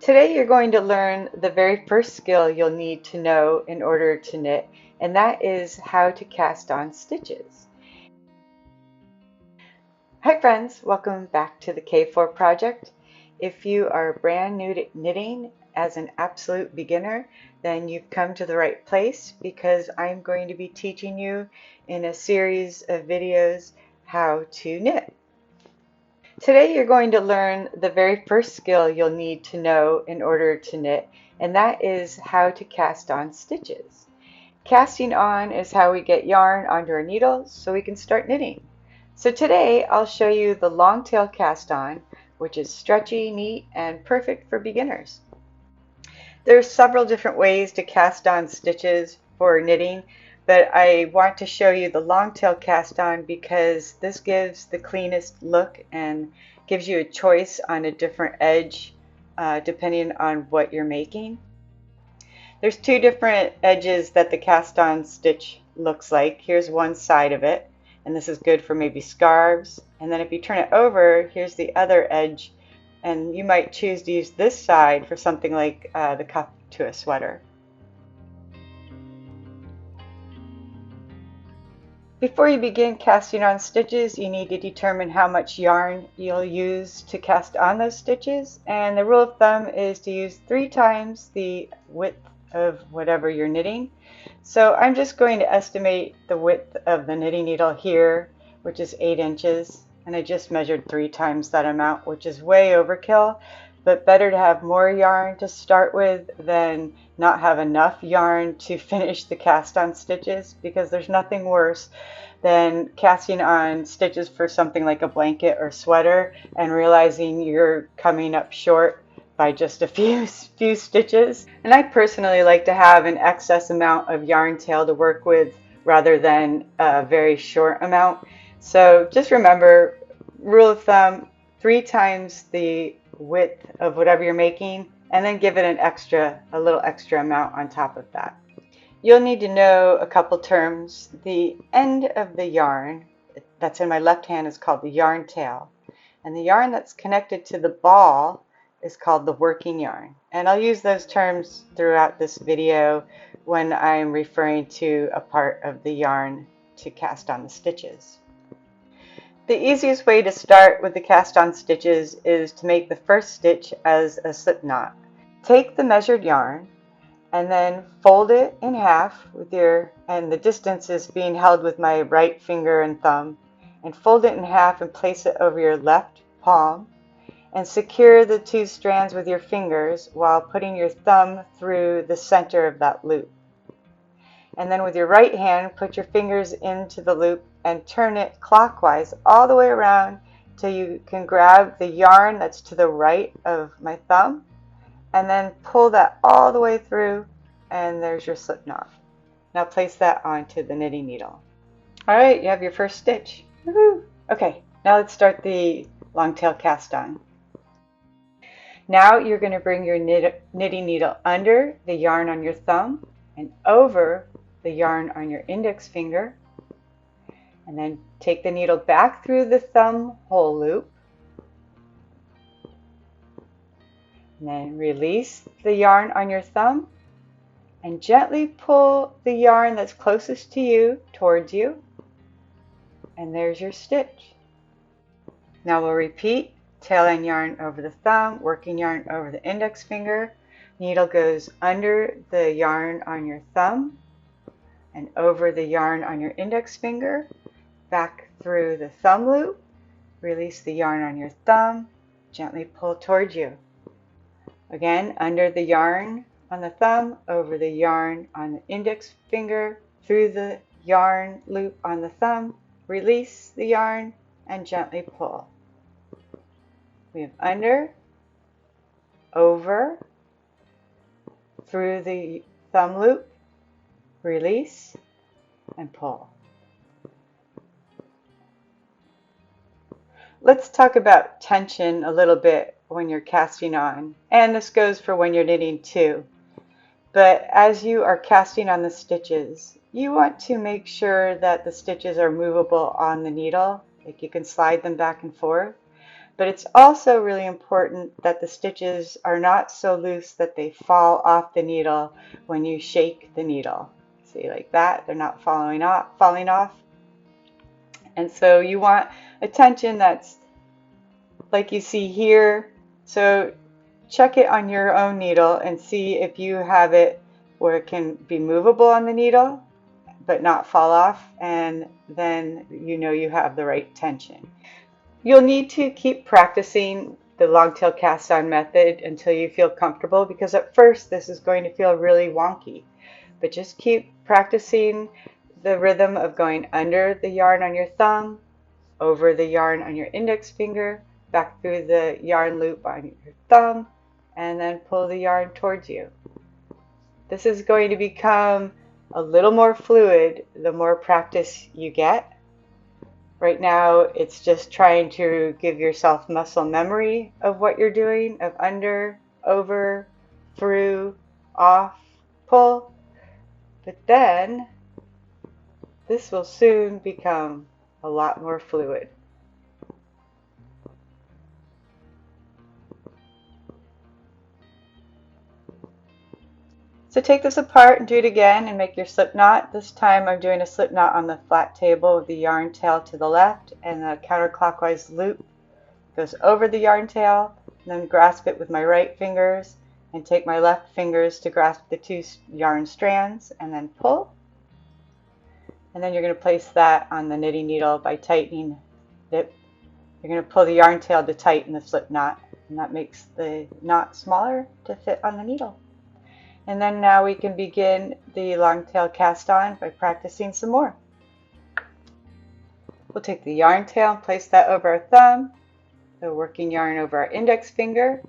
Today you're going to learn the very first skill you'll need to know in order to knit, and that is how to cast on stitches. Hi friends, welcome back to the K4 project. If you are brand new to knitting as an absolute beginner, then you've come to the right place because I'm going to be teaching you in a series of videos how to knit. Today you're going to learn the very first skill you'll need to know in order to knit, and that is how to cast on stitches. Casting on is how we get yarn onto our needles so we can start knitting. So today I'll show you the long tail cast on, which is stretchy, neat, and perfect for beginners. There's several different ways to cast on stitches for knitting, but I want to show you the long tail cast on because this gives the cleanest look and gives you a choice on a different edge depending on what you're making. There's two different edges that the cast on stitch looks like. Here's one side of it, and this is good for maybe scarves. And then if you turn it over, here's the other edge, and you might choose to use this side for something like the cuff to a sweater. Before you begin casting on stitches, you need to determine how much yarn you'll use to cast on those stitches, and the rule of thumb is to use 3 times the width of whatever you're knitting. So I'm just going to estimate the width of the knitting needle here, which is 8 inches, and I just measured 3 times that amount, which is way overkill, but better to have more yarn to start with than not have enough yarn to finish the cast on stitches, because there's nothing worse than casting on stitches for something like a blanket or sweater and realizing you're coming up short by just a few stitches. And I personally like to have an excess amount of yarn tail to work with rather than a very short amount. So just remember, rule of thumb, 3 times the width of whatever you're making, and then give it a little extra amount on top of that. You'll need to know a couple terms. The end of the yarn that's in my left hand is called the yarn tail, and the yarn that's connected to the ball is called the working yarn. And I'll use those terms throughout this video when I'm referring to a part of the yarn to cast on the stitches. The easiest way to start with the cast on stitches is to make the first stitch as a slip knot. Take the measured yarn and then fold it in half and the distance is being held with my right finger and thumb, and fold it in half and place it over your left palm and secure the 2 strands with your fingers while putting your thumb through the center of that loop. And then with your right hand, put your fingers into the loop and turn it clockwise all the way around till you can grab the yarn that's to the right of my thumb, and then pull that all the way through, and there's your slip knot. Now place that onto the knitting needle. All right, you have your first stitch. Woohoo! Okay, now let's start the long tail cast on. Now you're going to bring your knitting needle under the yarn on your thumb and over the yarn on your index finger, and then take the needle back through the thumb hole loop, and then release the yarn on your thumb and gently pull the yarn that's closest to you towards you, and there's your stitch. Now we'll repeat. Tail end yarn over the thumb, working yarn over the index finger, needle goes under the yarn on your thumb and over the yarn on your index finger, back through the thumb loop, release the yarn on your thumb, gently pull towards you. Again, under the yarn on the thumb, over the yarn on the index finger, through the yarn loop on the thumb, release the yarn and gently pull. We have under, over, through the thumb loop, release, and pull. Let's talk about tension a little bit when you're casting on, and this goes for when you're knitting too. But as you are casting on the stitches, you want to make sure that the stitches are movable on the needle, like you can slide them back and forth. But it's also really important that the stitches are not so loose that they fall off the needle when you shake the needle. See, like that, they're not falling off. And so you want a tension that's like you see here. So check it on your own needle and see if you have it where it can be movable on the needle but not fall off, and then you know you have the right tension. You'll need to keep practicing the long tail cast on method until you feel comfortable, because at first this is going to feel really wonky, but just keep practicing the rhythm of going under the yarn on your thumb, over the yarn on your index finger, back through the yarn loop on your thumb, and then pull the yarn towards you. This is going to become a little more fluid the more practice you get. Right now, it's just trying to give yourself muscle memory of what you're doing, of under, over, through, off, pull. But then, this will soon become a lot more fluid. So take this apart and do it again and make your slip knot. This time I'm doing a slip knot on the flat table with the yarn tail to the left, and the counterclockwise loop goes over the yarn tail, and then grasp it with my right fingers and take my left fingers to grasp the two yarn strands and then pull. And then you're going to place that on the knitting needle by tightening it. You're going to pull the yarn tail to tighten the slip knot, and that makes the knot smaller to fit on the needle. And then now we can begin the long tail cast on by practicing some more. We'll take the yarn tail and place that over our thumb, the working yarn over our index finger,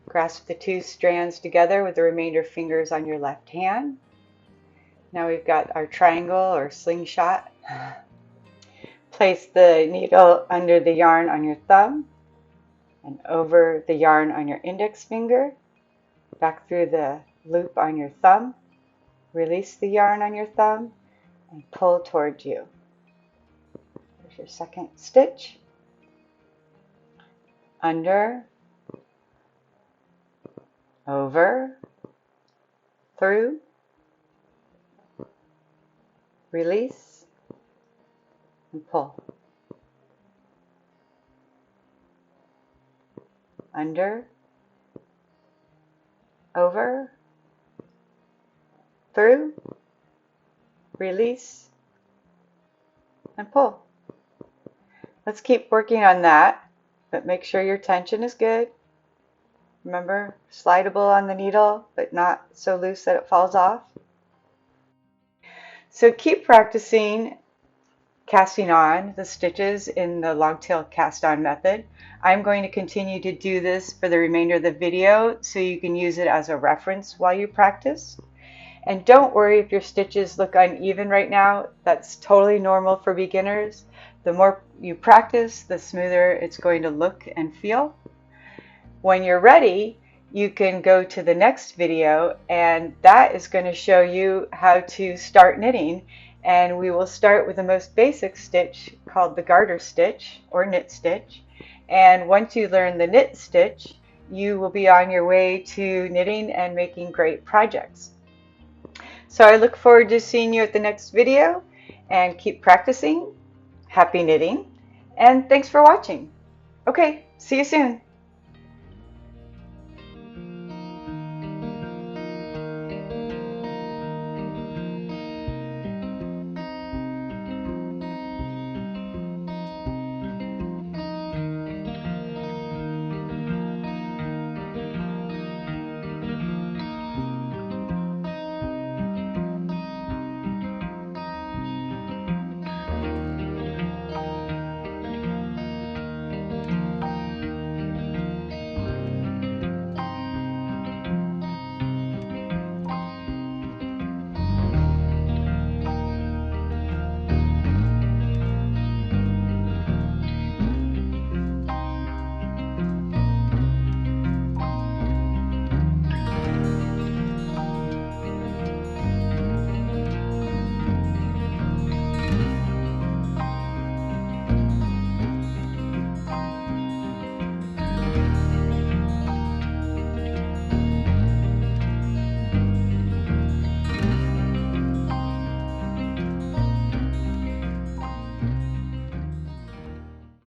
grasp the two strands together with the remainder fingers on your left hand. Now we've got our triangle or slingshot. Place the needle under the yarn on your thumb and over the yarn on your index finger, back through the loop on your thumb, release the yarn on your thumb, and pull towards you. There's your second stitch. Under, over, through, release, and pull. Under, over, through, release, and pull. Let's keep working on that, but make sure your tension is good. Remember, slidable on the needle, but not so loose that it falls off. So keep practicing casting on the stitches in the long tail cast on method. I'm going to continue to do this for the remainder of the video so you can use it as a reference while you practice. And don't worry if your stitches look uneven right now. That's totally normal for beginners. The more you practice, the smoother it's going to look and feel. When you're ready, you can go to the next video, and that is going to show you how to start knitting. And we will start with the most basic stitch called the garter stitch or knit stitch. And once you learn the knit stitch, you will be on your way to knitting and making great projects. So I look forward to seeing you at the next video, and keep practicing. Happy knitting, and thanks for watching. Okay, see you soon.